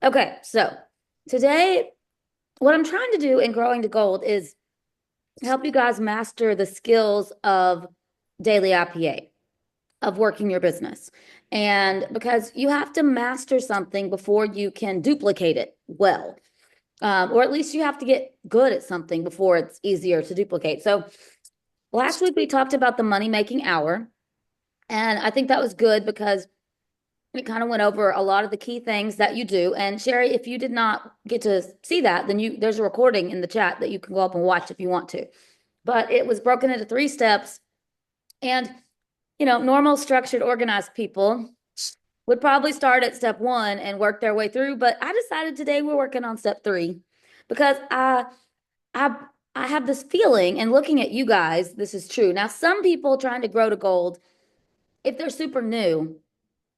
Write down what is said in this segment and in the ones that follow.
Okay, so today, what I'm trying to do in Growing to Gold is help you guys master the skills of daily IPA, of working your business. And because you have to master something before you can duplicate it well, or at least you have to get good at something before it's easier to duplicate. So last week we talked about the money making hour, and I think that was good because it kind of went over a lot of the key things that you do. And Sherry, if you did not get to see that, then there's a recording in the chat that you can go up and watch if you want to. But it was broken into 3 steps. And, normal, structured, organized people would probably start at step 1 and work their way through. But I decided today we're working on step 3 because I I have this feeling, and looking at you guys, this is true. Now, some people trying to grow to gold, if they're super new,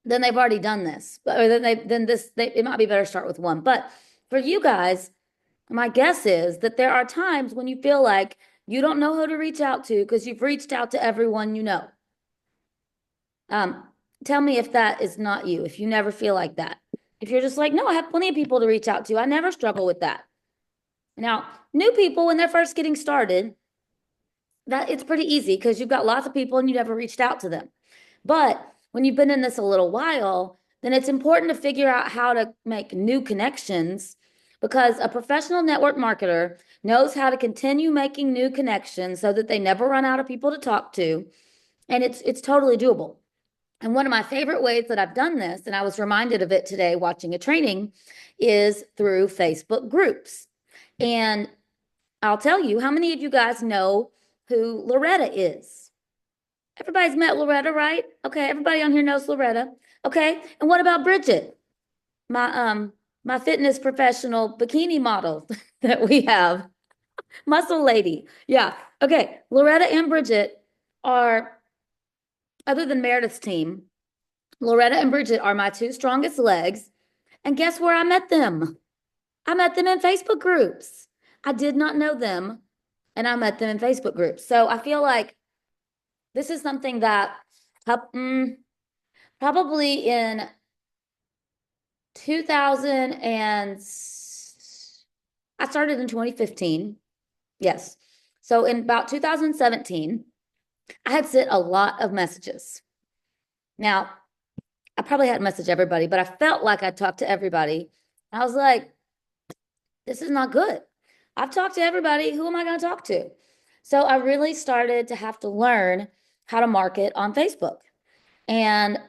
then they've already done this. Or it might be better to start with 1. But for you guys, my guess is that there are times when you feel like you don't know who to reach out to because you've reached out to everyone you know. Um, Tell me if that is not you, if you never feel like that. If you're just like, no, I have plenty of people to reach out to. I never struggle with that. Now, new people, when they're first getting started, that it's pretty easy because you've got lots of people and you never reached out to them. But when you've been in this a little while, then it's important to figure out how to make new connections, because a professional network marketer knows how to continue making new connections so that they never run out of people to talk to. And it's totally doable. And one of my favorite ways that I've done this, and I was reminded of it today watching a training, is through Facebook groups. And I'll tell you, how many of you guys know who Loretta is? Everybody's met Loretta, right? Okay, everybody on here knows Loretta. Okay, and what about Bridget, my fitness professional bikini model that we have, muscle lady? Yeah. Okay, Loretta and Bridget are, other than Meredith's team, Loretta and Bridget are my 2 strongest legs. And guess where I met them? I met them in Facebook groups. I did not know them, and I met them in Facebook groups. So I feel like this is something that probably in 2000 and I started in 2015. Yes. So in about 2017, I had sent a lot of messages. Now, I probably hadn't messaged everybody, but I felt like I talked to everybody. I was like, this is not good. I've talked to everybody. Who am I going to talk to? So I really started to have to learn how to market on Facebook. And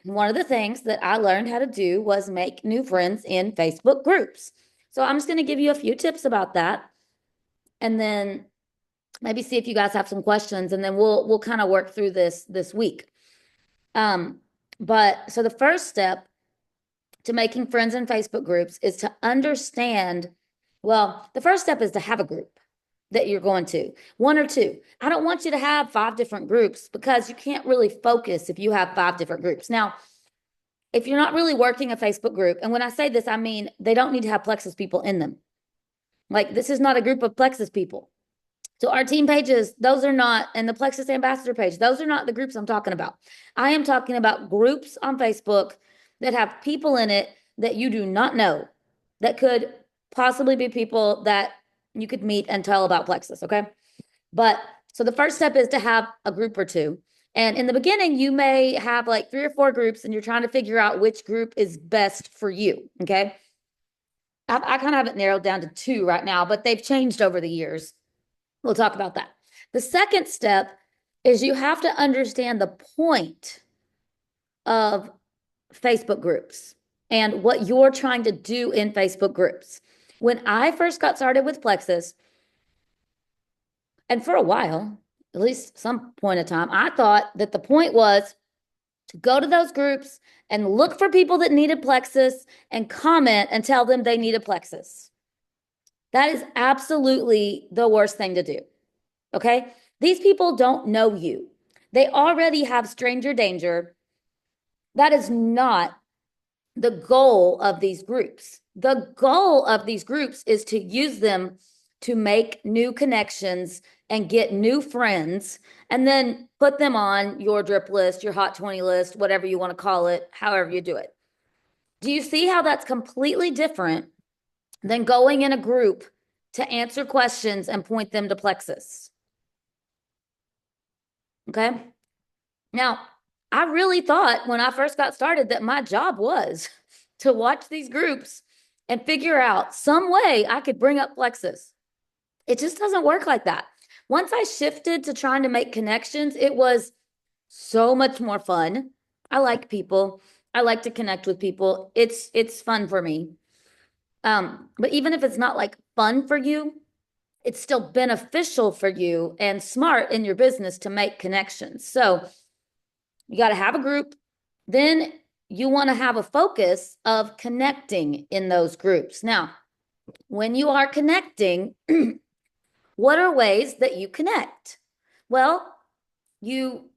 one of the things that I learned how to do was make new friends in Facebook groups. So I'm just going to give you a few tips about that, and then maybe see if you guys have some questions, and then we'll kind of work through this week. Um, but so the first step to making friends in Facebook groups is to understand, well, the first step is to have a group that you're going to, 1 or 2. I don't want you to have 5 different groups because you can't really focus if you have 5 different groups. Now, if you're not really working a Facebook group, and when I say this, I mean they don't need to have Plexus people in them. Like, this is not a group of Plexus people. So our team pages, those are not, and the Plexus ambassador page, those are not the groups I'm talking about. I am talking about groups on Facebook that have people in it that you do not know, that could possibly be people that you could meet and tell about Plexus, okay? But so the first step is to have a group or 2. And in the beginning, you may have like 3 or 4 groups and you're trying to figure out which group is best for you, okay? I kind of have it narrowed down to 2 right now, but they've changed over the years. We'll talk about that. The second step is you have to understand the point of Facebook groups and what you're trying to do in Facebook groups. When I first got started with Plexus, and for a while, at least some point of time, I thought that the point was to go to those groups and look for people that needed Plexus and comment and tell them they needed Plexus. That is absolutely the worst thing to do. Okay? These people don't know you. They already have stranger danger. That is not the goal of these groups. The goal of these groups is to use them to make new connections and get new friends, and then put them on your drip list, your hot 20 list, whatever you want to call it, however you do it. Do you see how that's completely different than going in a group to answer questions and point them to Plexus? Okay. Now, I really thought when I first got started that my job was to watch these groups and figure out some way I could bring up Plexus. It just doesn't work like that. Once I shifted to trying to make connections, it was so much more fun. I like people. I like to connect with people. It's fun for me. But even if it's not like fun for you, it's still beneficial for you and smart in your business to make connections. So you got to have a group. Then you want to have a focus of connecting in those groups. Now, when you are connecting, what are ways that you connect? Well, you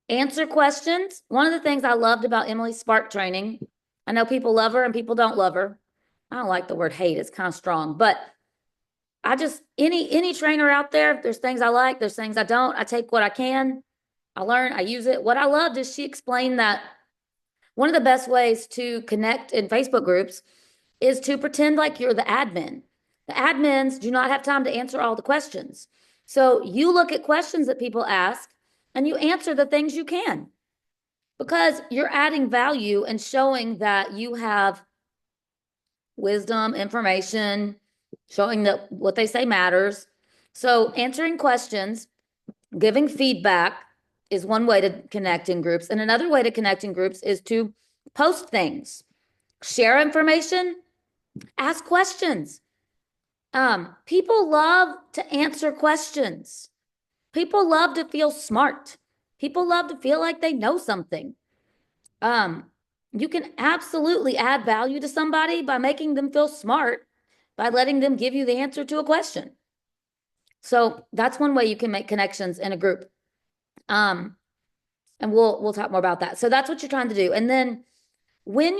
answer questions. One of the things I loved about Emily Spark training, I know people love her and people don't love her. I don't like the word hate, it's kind of strong, but I just, any trainer out there, there's things I like, there's things I don't. I take what I can, I learn, I use it. What I loved is she explained that one of the best ways to connect in Facebook groups is to pretend like you're the admin. The admins do not have time to answer all the questions. So you look at questions that people ask and you answer the things you can because you're adding value and showing that you have wisdom, information, showing that what they say matters. So answering questions, giving feedback is one way to connect in groups. And another way to connect in groups is to post things, share information, ask questions. People love to answer questions. People love to feel smart. People love to feel like they know something. You can absolutely add value to somebody by making them feel smart, by letting them give you the answer to a question. So that's one way you can make connections in a group. And we'll talk more about that. So that's what you're trying to do. And then when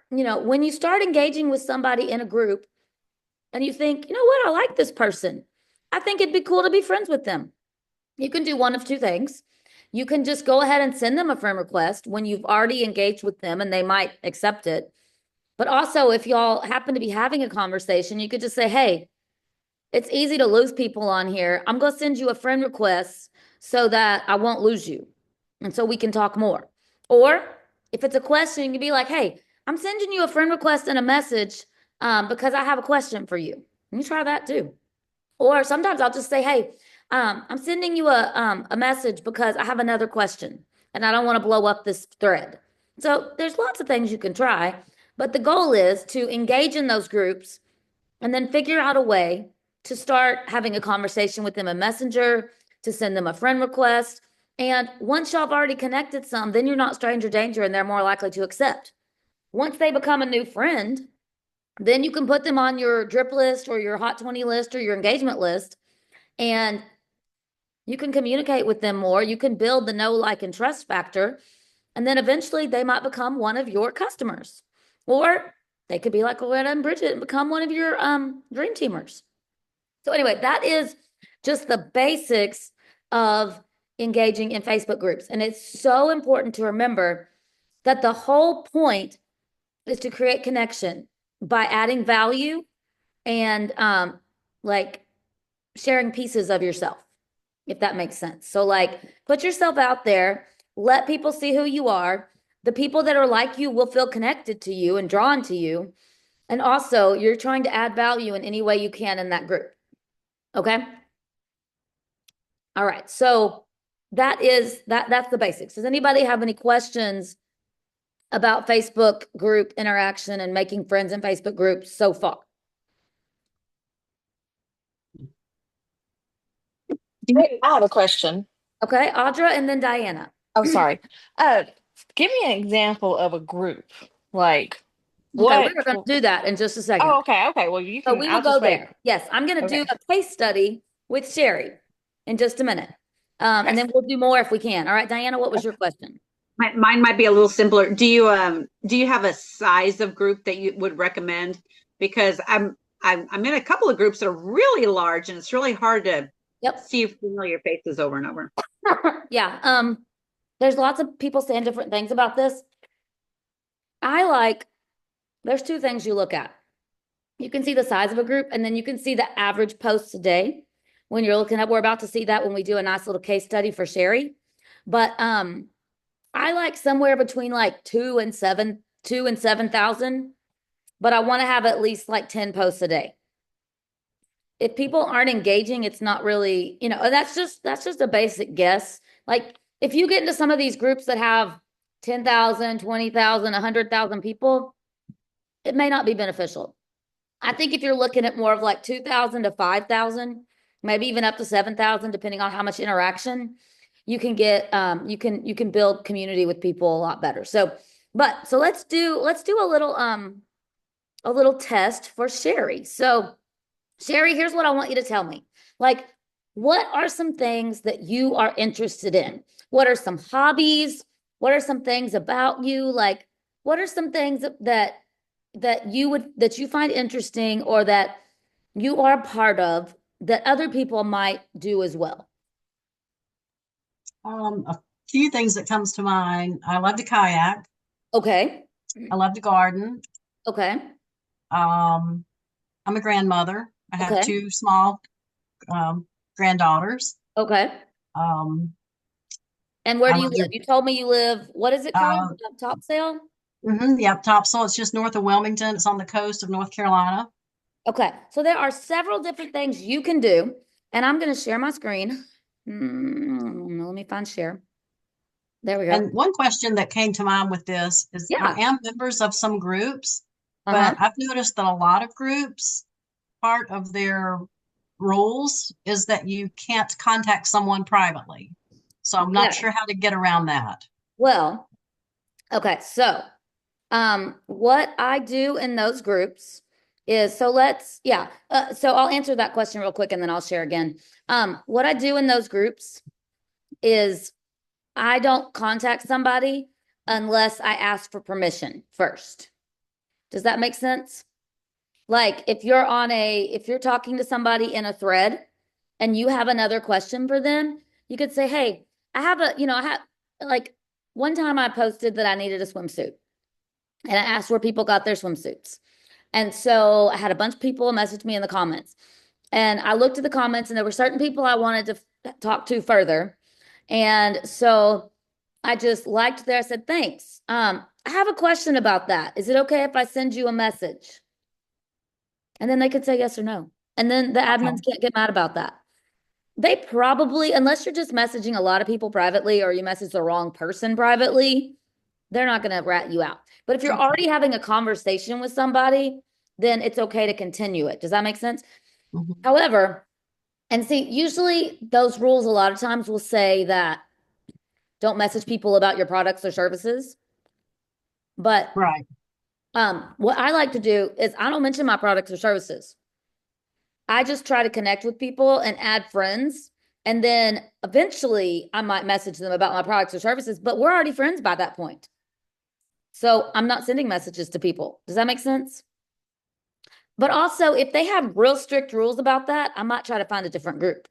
when you start engaging with somebody in a group and you think, you know what, I like this person. I think it'd be cool to be friends with them. You can do one of two things. You can just go ahead and send them a friend request when you've already engaged with them and they might accept it. But also, if y'all happen to be having a conversation, you could just say, hey, it's easy to lose people on here. I'm going to send you a friend request so that I won't lose you. And so we can talk more. Or if it's a question, you can be like, hey, I'm sending you a friend request and a message because I have a question for you. And you try that too. Or sometimes I'll just say, hey, I'm sending you a message because I have another question and I don't want to blow up this thread. So there's lots of things you can try, but the goal is to engage in those groups and then figure out a way to start having a conversation with them in Messenger, to send them a friend request. And once y'all have already connected some, then you're not stranger danger and they're more likely to accept. Once they become a new friend, then you can put them on your drip list or your hot 20 list or your engagement list. And you can communicate with them more. You can build the know, like, and trust factor. And then eventually they might become one of your customers. Or they could be like Loretta and Bridget and become one of your dream teamers. So anyway, that is just the basics of engaging in Facebook groups. And it's so important to remember that the whole point is to create connection by adding value and like sharing pieces of yourself, if that makes sense. So like put yourself out there, let people see who you are. The people that are like you will feel connected to you and drawn to you. And also you're trying to add value in any way you can in that group. Okay. All right. So that's the basics. Does anybody have any questions about Facebook group interaction and making friends in Facebook groups so far? I have a question. Okay, Audra and then Diana. Oh, sorry. Uh, Give me an example of a group. Like Okay, we what? are going to do that in just a second. Oh, okay, okay. Well, you So can. we will I'll go just wait. there. Yes, I'm going to do Okay. a case study with Sherry in just a minute. Okay. And then we'll do more if we can. All right, Diana, what was your question? Mine might be a little simpler. Do you have a size of group that you would recommend? Because I'm in a couple of groups that are really large and it's really hard to Yep. see familiar faces over and over. Yeah. There's lots of people saying different things about this. I like there's two things you look at. You can see the size of a group, and then you can see the average posts a day. When you're looking at, we're about to see that when we do a nice little case study for Sherry. But I like somewhere between like 2 and 7,000, but I want to have at least like 10 posts a day. If people aren't engaging, it's not really, and that's just a basic guess. Like if you get into some of these groups that have 10,000, 20,000, 100,000 people, it may not be beneficial. I think if you're looking at more of like 2,000 to 5,000, maybe even up to 7,000, depending on how much interaction, you can get, you can build community with people a lot better. So let's do a little test for Sherry. So Sherry, here's what I want you to tell me. Like, what are some things that you are interested in? What are some hobbies? What are some things about you? Like, what are some things that you find interesting or that you are a part of that other people might do as well? A few things that comes to mind. I love to kayak. Okay. I love to garden. Okay. I'm a grandmother. I have Okay. two small granddaughters. Okay. Um, And where I do you love to, live? You told me you live, what is it called? Topsail? Yep, Topsail. It's just north of Wilmington. It's on the coast of North Carolina. Okay. So there are several different things you can do. And I'm going to share my screen. Let me find share. There we go. And one question that came to mind with this is Yeah. I am members of some groups, Uh-huh. but I've noticed that a lot of groups, part of their rules is that you can't contact someone privately. So I'm not Yeah. sure how to get around that. Well, okay. So, what I do in those groups is, so I'll answer that question real quick and then I'll share again. What I do in those groups is I don't contact somebody unless I ask for permission first. Does that make sense? Like if you're talking to somebody in a thread and you have another question for them, you could say, hey, I have like one time I posted that I needed a swimsuit and I asked where people got their swimsuits. And so I had a bunch of people message me in the comments. And I looked at the comments and there were certain people I wanted to talk to further. And so I just liked there. I said, thanks. I have a question about that. Is it okay if I send you a message? And then they could say yes or no. And then the admins can't get mad about that. They probably, unless you're just messaging a lot of people privately or you message the wrong person privately, they're not going to rat you out. But if you're already having a conversation with somebody, then it's okay to continue it. Does that make sense? Mhm. However, and see, usually those rules a lot of times will say that don't message people about your products or services. But Right. what I like to do is I don't mention my products or services. I just try to connect with people and add friends. And then eventually I might message them about my products or services, but we're already friends by that point. So I'm not sending messages to people. Does that make sense? But also, if they have real strict rules about that, I might try to find a different group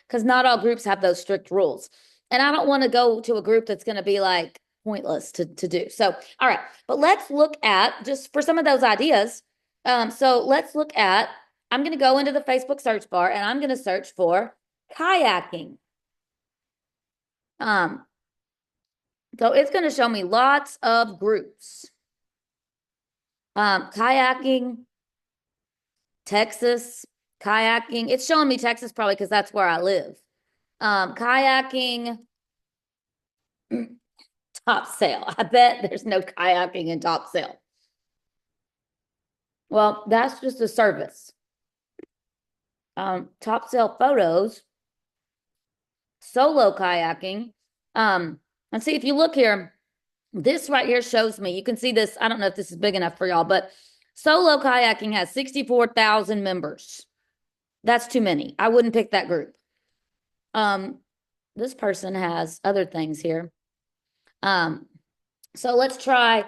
because not all groups have those strict rules. And I don't want to go to a group that's going to be like pointless to do. So, all right. But let's look at just for some of those ideas. So let's look at, I'm going to go into the Facebook search bar and I'm going to search for kayaking. So it's going to show me lots of groups. Kayaking, Texas, kayaking. It's showing me Texas probably because that's where I live. Kayaking, Topsail. I bet there's no kayaking in Topsail. Well, that's just a service. Topsail photos, solo kayaking. And see if you look here, this right here shows me, you can see this. I don't know if this is big enough for y'all, but solo kayaking has 64,000 members. That's too many. I wouldn't pick that group. This person has other things here. So let's try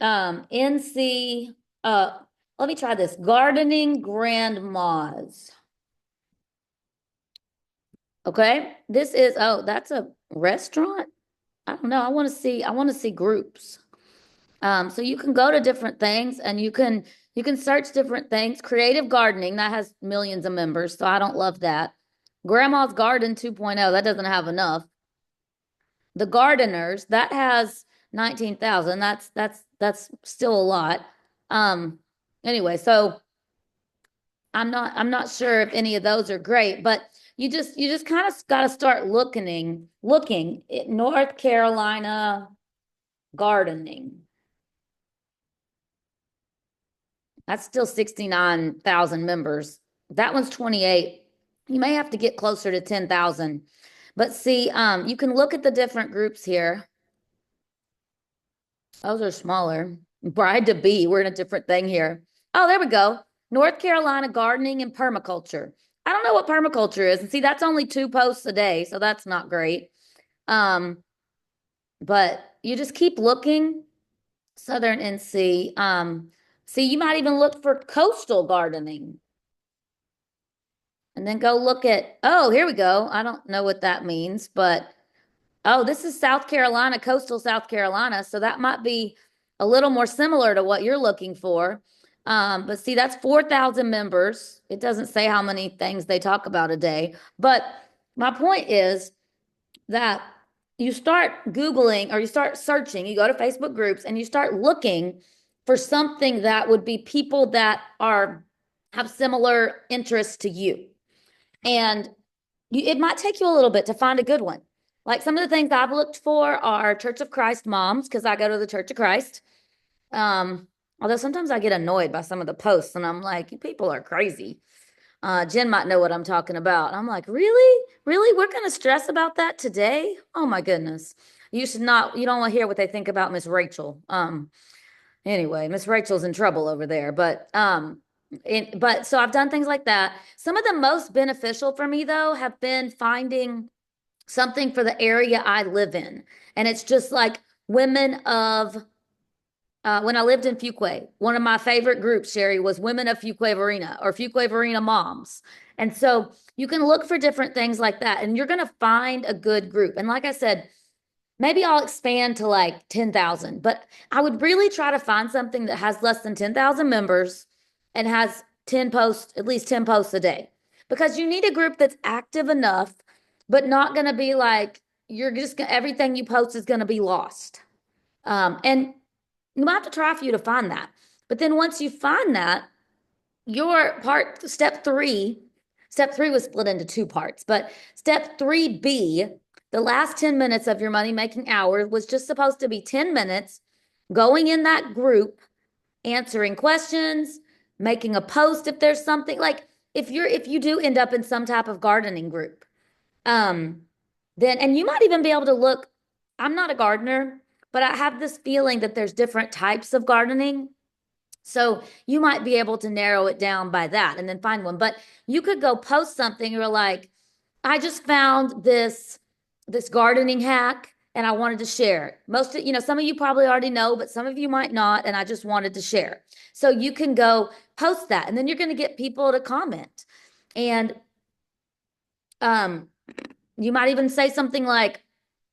NC, let me try this. Gardening Grandmas. Okay. This is, oh, that's a restaurant. I don't know. I want to see groups. So you can go to different things and you can search different things. Creative gardening, that has millions of members, so I don't love that. Grandma's Garden 2.0, that doesn't have enough. The Gardeners, that has 19,000. That's still a lot. Anyway, so I'm not sure if any of those are great, but you just kind of got to start looking at North Carolina gardening. That's still 69,000 members. That one's 28. You may have to get closer to 10,000. But see, you can look at the different groups here. Those are smaller. Bride to be, we're in a different thing here. Oh, there we go. North Carolina gardening and permaculture. I don't know what permaculture is. And see, that's only 2 posts a day, so that's not great. But you just keep looking. Southern NC. See, you might even look for coastal gardening. And then go look at, oh, here we go. I don't know what that means, but oh, this is South Carolina, coastal South Carolina. So that might be a little more similar to what you're looking for. But see, that's 4,000 members. It doesn't say how many things they talk about a day. But my point is that you start Googling or you start searching, you go to Facebook groups and you start looking for something that would be people that have similar interests to you. And it might take you a little bit to find a good one. Like some of the things I've looked for are Church of Christ moms, because I go to the Church of Christ. Although sometimes I get annoyed by some of the posts and I'm like, you people are crazy. Jen might know what I'm talking about. I'm like, really? Really? We're going to stress about that today? Oh my goodness. You don't want to hear what they think about Miss Rachel. Anyway, Miss Rachel's in trouble over there, but so I've done things like that. Some of the most beneficial for me though have been finding something for the area I live in. And it's just like women of when I lived in Fuquay, one of my favorite groups, Sherry, was Women of Fuquay-Varina or Fuquay-Varina Moms. And so you can look for different things like that and you're going to find a good group. And like I said, maybe I'll expand to like 10,000, but I would really try to find something that has less than 10,000 members and has 10 posts, at least 10 posts a day, because you need a group that's active enough, but not going to be like, everything you post is going to be lost. And you might have to try for you to find that. But then once you find that, step three was split into 2 parts, but step 3B, the last 10 minutes of your money making hour was just supposed to be 10 minutes going in that group, answering questions, making a post if there's something like if you do end up in some type of gardening group, then, and you might even be able to look, I'm not a gardener, but I have this feeling that there's different types of gardening. So you might be able to narrow it down by that and then find one, but you could go post something. You're like, I just found this gardening hack and I wanted to share it. Some of you probably already know, but some of you might not. And I just wanted to share. So you can go post that and then you're going to get people to comment. And you might even say something like,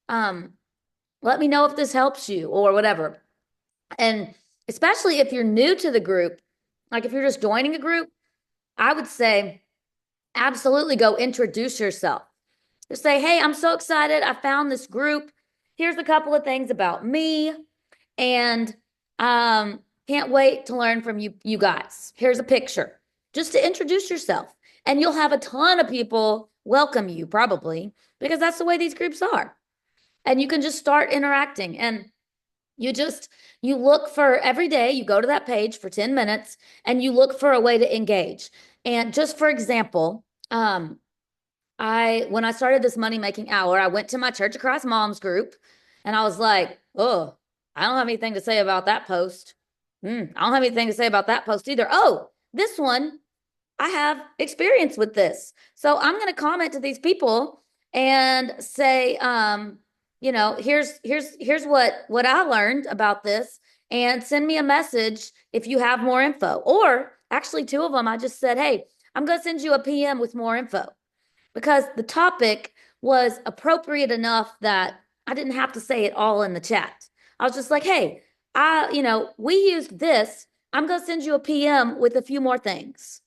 let me know if this helps you or whatever. And especially if you're new to the group, like if you're just joining a group, I would say absolutely go introduce yourself. Just say, hey, I'm so excited. I found this group. Here's a couple of things about me. And can't wait to learn from you guys. Here's a picture. Just to introduce yourself. And you'll have a ton of people welcome you probably, because that's the way these groups are. And you can just start interacting. And you look for every day, you go to that page for 10 minutes and you look for a way to engage. And just for example, when I started this money making hour, I went to my Church of Christ Moms group and I was like, oh, I don't have anything to say about that post. I don't have anything to say about that post either. Oh, this one, I have experience with this. So I'm going to comment to these people and say, here's what I learned about this, and send me a message if you have more info. Or actually 2 of them, I just said, hey, I'm going to send you a PM with more info, because the topic was appropriate enough that I didn't have to say it all in the chat. I was just like, hey, we used this. I'm going to send you a PM with a few more things.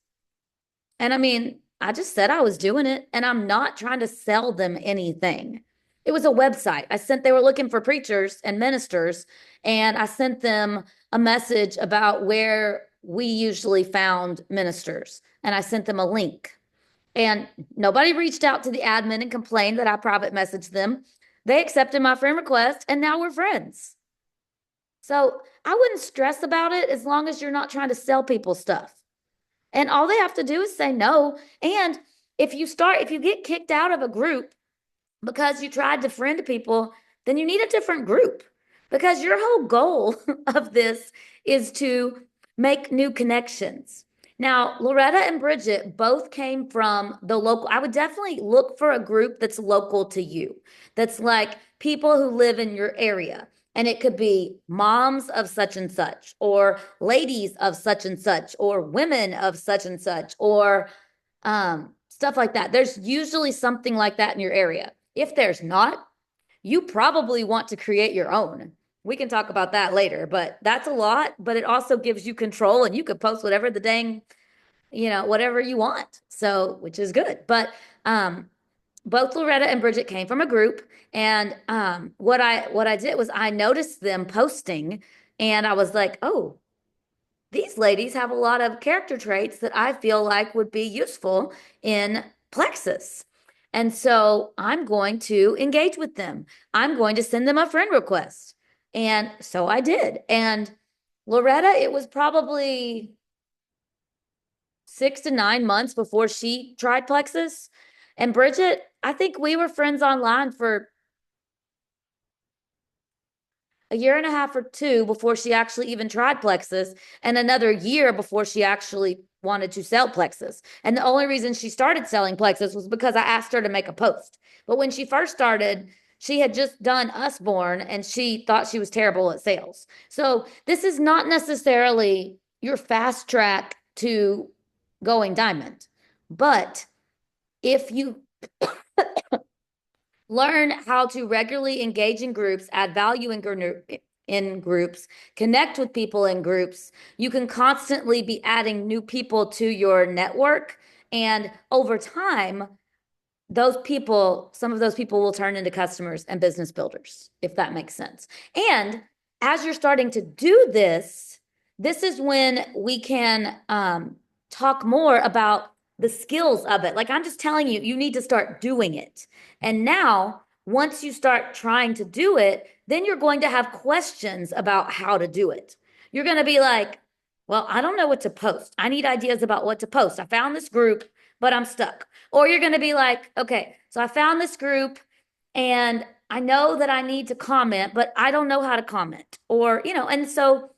And I mean, I just said I was doing it, and I'm not trying to sell them anything. It was a website. They were looking for preachers and ministers, and I sent them a message about where we usually found ministers, and I sent them a link. And nobody reached out to the admin and complained that I private messaged them. They accepted my friend request, and now we're friends. So I wouldn't stress about it as long as you're not trying to sell people stuff. And all they have to do is say no. And if you get kicked out of a group because you tried to friend people, then you need a different group, because your whole goal of this is to make new connections. Now, Loretta and Bridget both came from the local. I would definitely look for a group that's local to you, that's like people who live in your area. And it could be moms of such and such, or ladies of such and such, or women of such and such, or stuff like that. There's usually something like that in your area. If there's not, you probably want to create your own. We can talk about that later, but that's a lot, but it also gives you control, and you could post whatever the dang, whatever you want. So, which is good. But both Loretta and Bridget came from a group, and what I did was I noticed them posting, and I was like, oh, these ladies have a lot of character traits that I feel like would be useful in Plexus. And so I'm going to engage with them. I'm going to send them a friend request. And so I did. And Loretta, it was probably 6 to 9 months before she tried Plexus. And Bridget, I think we were friends online for a year and a half or two before she actually even tried Plexus, and another year before she actually wanted to sell Plexus. And the only reason she started selling Plexus was because I asked her to make a post. But when she first started, she had just done Usborne, and she thought she was terrible at sales. So this is not necessarily your fast track to going diamond. But if you learn how to regularly engage in groups, add value in groups, connect with people in groups, you can constantly be adding new people to your network. And over time, some of those people will turn into customers and business builders, if that makes sense. And as you're starting to do this, this is when we can talk more about the skills of it. Like I'm just telling you, you need to start doing it. And now, once you start trying to do it, then you're going to have questions about how to do it. You're going to be like, well, I don't know what to post. I need ideas about what to post. I found this group, but I'm stuck. Or you're going to be like, okay, so I found this group and I know that I need to comment, but I don't know how to comment. Or, and so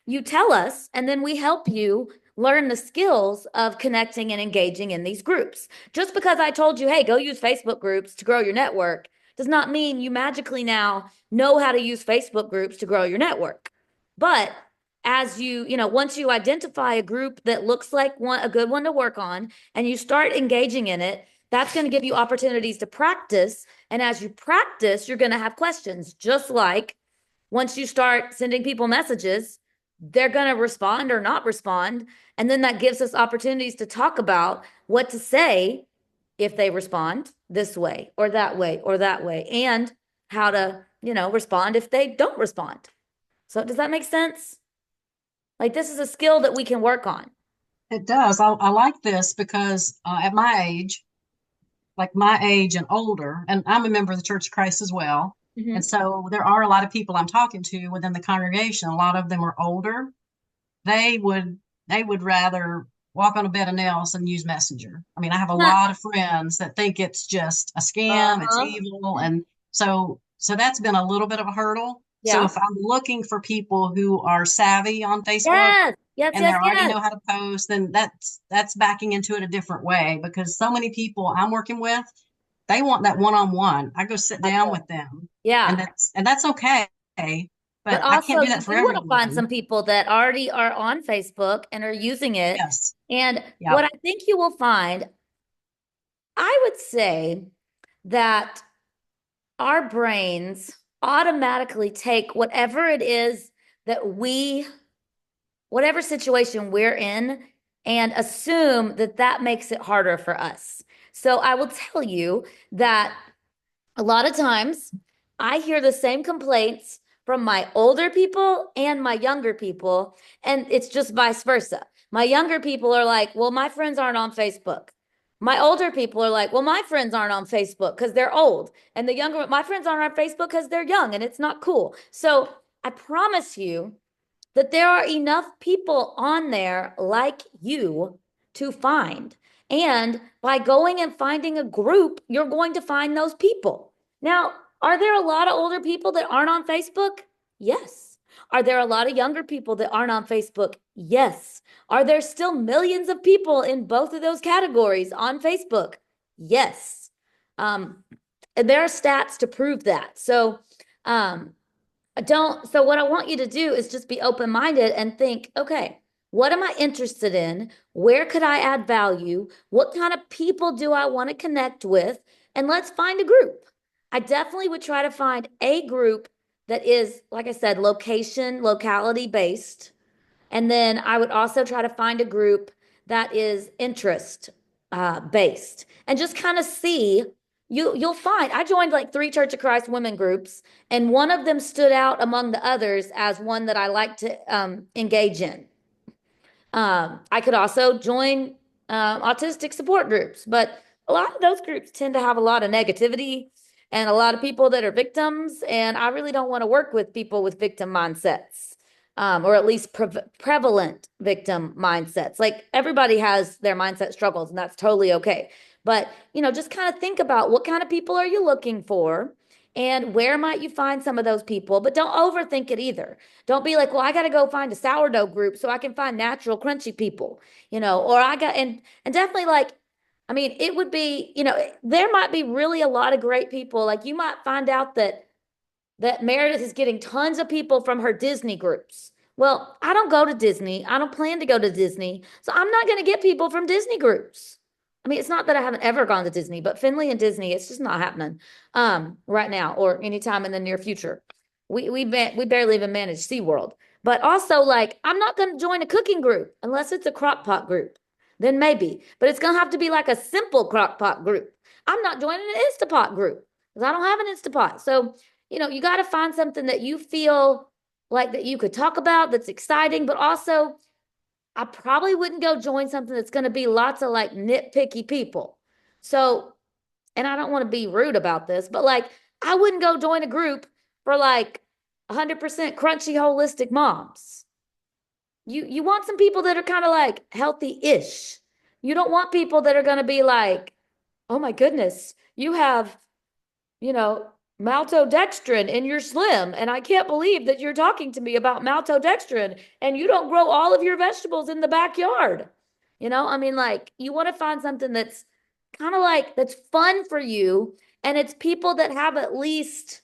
you tell us, and then we help you learn the skills of connecting and engaging in these groups. Just because I told you, hey, go use Facebook groups to grow your network, does not mean you magically now know how to use Facebook groups to grow your network. But as once you identify a group that looks like a good one to work on, and you start engaging in it, that's going to give you opportunities to practice. And as you practice, you're going to have questions. Just like once you start sending people messages, they're going to respond or not respond. And then that gives us opportunities to talk about what to say if they respond this way or that way or that way, and how to, respond if they don't respond. So does that make sense? Like this is a skill that we can work on. It does. I like this because at my age, like my age and older, and I'm a member of the Church of Christ as well. Mhm. And so there are a lot of people I'm talking to within the congregation. A lot of them are older. They would rather walk on a bed of nails than use Messenger. I mean, I have a lot of friends that think it's just a scam, it's evil, and so that's been a little bit of a hurdle. So Yeah. if I'm looking for people who are savvy on Facebook Yes, and they already know how to post, then that's backing into it a different way, because so many people I'm working with, they want that one-on-one. I go sit down with them. Yeah. And that's okay. But I also, can't do that for you want to everyone. find some people that already are on Facebook and are using it. Yes. And Yeah. what I think you will find, I would say that our brains automatically take whatever it is that whatever situation we're in, and assume that that makes it harder for us. So I will tell you that a lot of times I hear the same complaints from my older people and my younger people, and it's just vice versa. My younger people are like, well, my friends aren't on Facebook. My older people are like, well, my friends aren't on Facebook because they're old. And the younger, my friends aren't on Facebook because they're young and it's not cool. So I promise you that there are enough people on there like you to find. And by going and finding a group, you're going to find those people. Now, are there a lot of older people that aren't on Facebook? Yes. Are there a lot of younger people that aren't on Facebook? Yes. Are there still millions of people in both of those categories on Facebook? Yes. And there are stats to prove that. So, so what I want you to do is just be open-minded and think, okay, what am I interested in? Where could I add value? What kind of people do I want to connect with? And let's find a group. I definitely would try to find a group that is, like I said, locality based. And then I would also try to find a group that is interest based and just kind of see. You'll find I joined like 3 Church of Christ women groups, and one of them stood out among the others as one that I like to engage in. I could also join autistic support groups, but a lot of those groups tend to have a lot of negativity and a lot of people that are victims, and I really don't want to work with people with victim mindsets, or at least prevalent victim mindsets. Like everybody has their mindset struggles, and that's totally okay. But, just kind of think about what kind of people are you looking for and where might you find some of those people, but don't overthink it either. Don't be like, well, I got to go find a sourdough group so I can find natural crunchy people, or and definitely like, I mean, it would be, there might be really a lot of great people. Like you might find out that Meredith is getting tons of people from her Disney groups. Well, I don't go to Disney. I don't plan to go to Disney. So I'm not going to get people from Disney groups. I mean, it's not that I haven't ever gone to Disney, but Finley and Disney, it's just not happening right now or anytime in the near future. We barely even manage SeaWorld. But also, like, I'm not going to join a cooking group unless it's a crock pot group. Then maybe. But it's going to have to be like a simple crock pot group. I'm not joining an Instapot group because I don't have an Instapot. So, you got to find something that you feel like that you could talk about that's exciting, but also I probably wouldn't go join something that's going to be lots of like nitpicky people. So, and I don't want to be rude about this, but like I wouldn't go join a group for like 100% crunchy holistic moms. You want some people that are kind of like healthy-ish. You don't want people that are going to be like, oh my goodness, you have, maltodextrin in your Slim, and I can't believe that you're talking to me about maltodextrin and you don't grow all of your vegetables in the backyard. I mean, like you want to find something that's kind of like that's fun for you, and it's people that have at least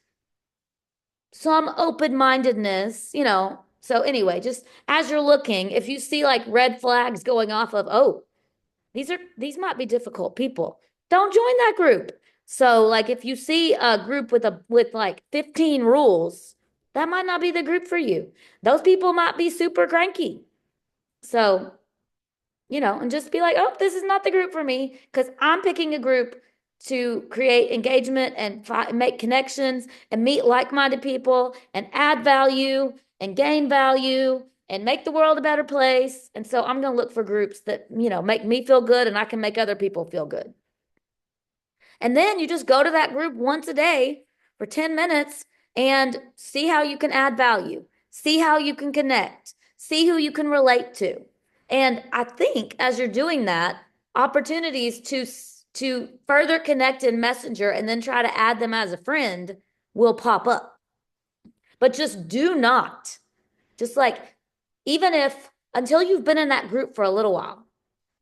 some open-mindedness, So anyway, just as you're looking, if you see like red flags going off of, oh, these might be difficult people, don't join that group. So like if you see a group with like 15 rules, that might not be the group for you. Those people might be super cranky. So, and just be like, oh, this is not the group for me because I'm picking a group to create engagement and make connections and meet like-minded people and add value and gain value and make the world a better place. And so I'm going to look for groups that, make me feel good and I can make other people feel good. And then you just go to that group once a day for 10 minutes and see how you can add value, see how you can connect, see who you can relate to. And I think as you're doing that, opportunities to further connect in Messenger and then try to add them as a friend will pop up. But just do not, just like, even if, until you've been in that group for a little while,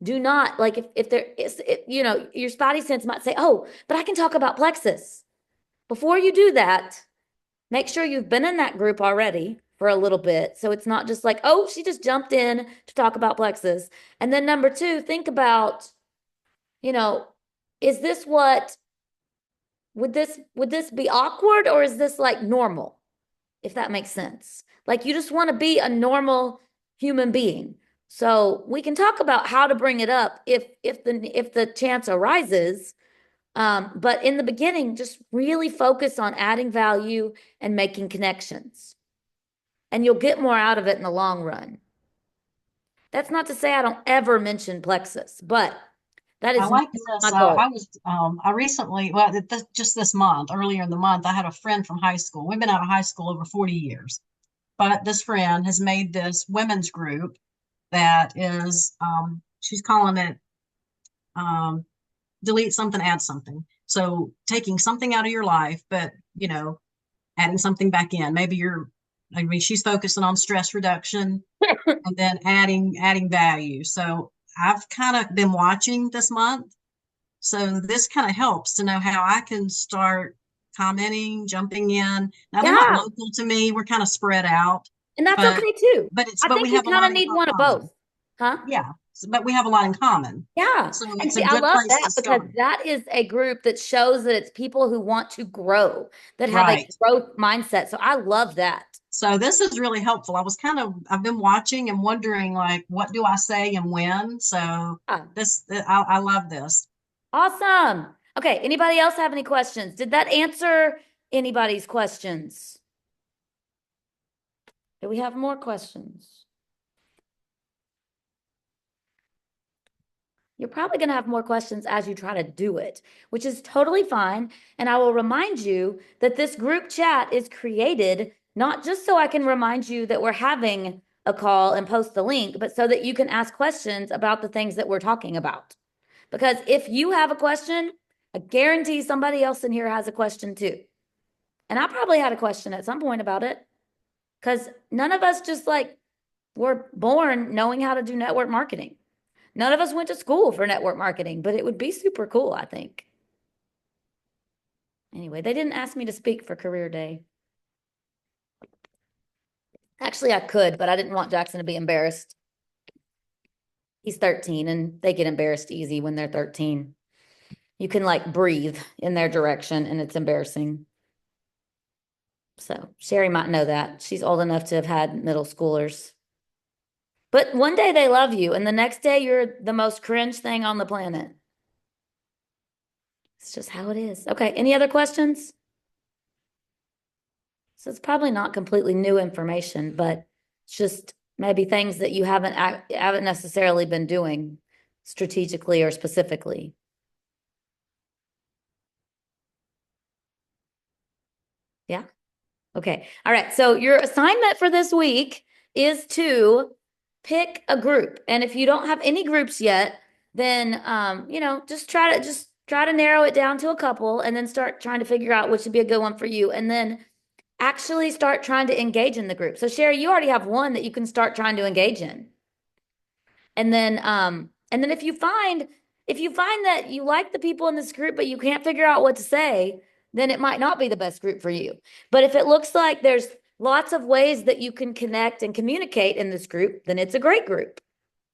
do not, like, if there is, your spidey sense might say, oh, but I can talk about plexus. Before you do that, make sure you've been in that group already for a little bit. So it's not just like, oh, she just jumped in to talk about plexus. And then number 2, think about, is this would this be awkward or is this like normal? If that makes sense. Like you just want to be a normal human being. So we can talk about how to bring it up if the chance arises. But in the beginning, just really focus on adding value and making connections. And you'll get more out of it in the long run. That's not to say I don't ever mention Plexus, but that I is like my this. goal. I recently, well, just this month, earlier in the month, I had a friend from high school. We've been out of high school over 40 years, but this friend has made this women's group that is, she's calling it, um, delete something, add something. So taking something out of your life, but, adding something back in. I mean, she's focusing on stress reduction and then adding value. So I've kind of been watching this month. So this kind of helps to know how I can start commenting, jumping in. Now they're not Yeah, local to me. We're kind of spread out, and that's but okay too. I but think we you have a kind of lot in need one of common. both, huh? Yeah, but we have a lot in common. Yeah. So And it's see, a I good love place that to because start. that is a group that shows that it's people who want to grow, that have a Right. growth mindset. So I love that. So this is really helpful. I've been watching and wondering like, what do I say and when? So Yeah. I love this. Awesome. Okay. Anybody else have any questions? Did that answer anybody's questions? Do we have more questions? You're probably going to have more questions as you try to do it, which is totally fine. And I will remind you that this group chat is created not just so I can remind you that we're having a call and post the link, but so that you can ask questions about the things that we're talking about. Because if you have a question, I guarantee somebody else in here has a question too. And I probably had a question at some point about it because none of us just like were born knowing how to do network marketing. None of us went to school for network marketing, but it would be super cool, I think. Anyway, they didn't ask me to speak for career day. Actually, I could, but I didn't want Jackson to be embarrassed. He's 13 and they get embarrassed easy when they're 13. You can like breathe in their direction and it's embarrassing. So Sherry might know that. She's old enough to have had middle schoolers. But one day they love you, and the next day you're the most cringe thing on the planet. It's just how it is. Okay, any other questions? So it's probably not completely new information, but it's just maybe things that you haven't necessarily been doing strategically or specifically. Yeah. Okay. All right. So your assignment for this week is to pick a group. And if you don't have any groups yet, then just try to narrow it down to a couple and then start trying to figure out which would be a good one for you. And then actually start trying to engage in the group. So Sherry, you already have one that you can start trying to engage in. And then if you find that you like the people in this group, but you can't figure out what to say, then it might not be the best group for you. But if it looks like there's lots of ways that you can connect and communicate in this group, then it's a great group.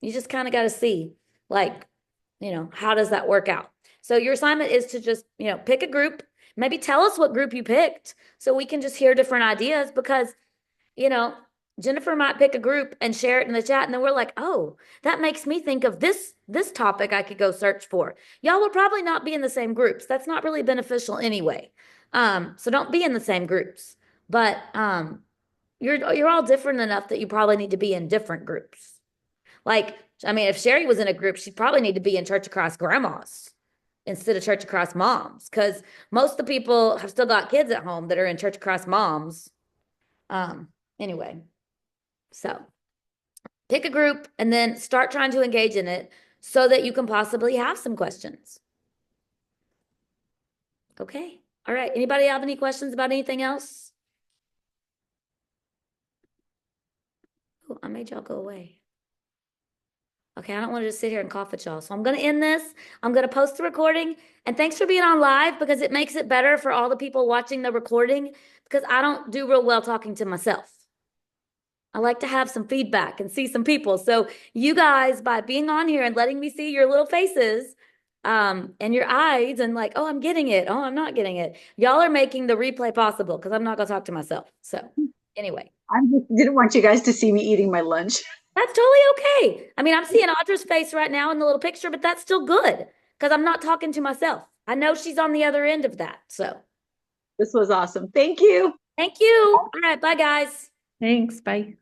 You just kind of got to see, like, how does that work out? So your assignment is to just, pick a group, maybe tell us what group you picked so we can just hear different ideas because, Jennifer might pick a group and share it in the chat. And then we're like, oh, that makes me think of this topic I could go search for. Y'all will probably not be in the same groups. That's not really beneficial anyway. So don't be in the same groups. But you're all different enough that you probably need to be in different groups. Like, I mean, if Sherry was in a group, she'd probably need to be in Church Across Grandmas instead of Church Across Moms, because most of the people have still got kids at home that are in Church Across Moms. Anyway. So pick a group and then start trying to engage in it so that you can possibly have some questions. Okay. All right. Anybody have any questions about anything else? Oh, I made y'all go away. Okay, I don't want to just sit here and cough at y'all. So I'm going to end this. I'm going to post the recording. And thanks for being on live because it makes it better for all the people watching the recording because I don't do real well talking to myself. I like to have some feedback and see some people. So you guys, by being on here and letting me see your little faces and your eyes and like, oh, I'm getting it. Oh, I'm not getting it. Y'all are making the replay possible because I'm not going to talk to myself. So anyway. I just didn't want you guys to see me eating my lunch. That's totally okay. I mean, I'm seeing Audra's face right now in the little picture, but that's still good because I'm not talking to myself. I know she's on the other end of that. So This was awesome. Thank you. thank you. All right. Bye, guys. Thanks. Bye.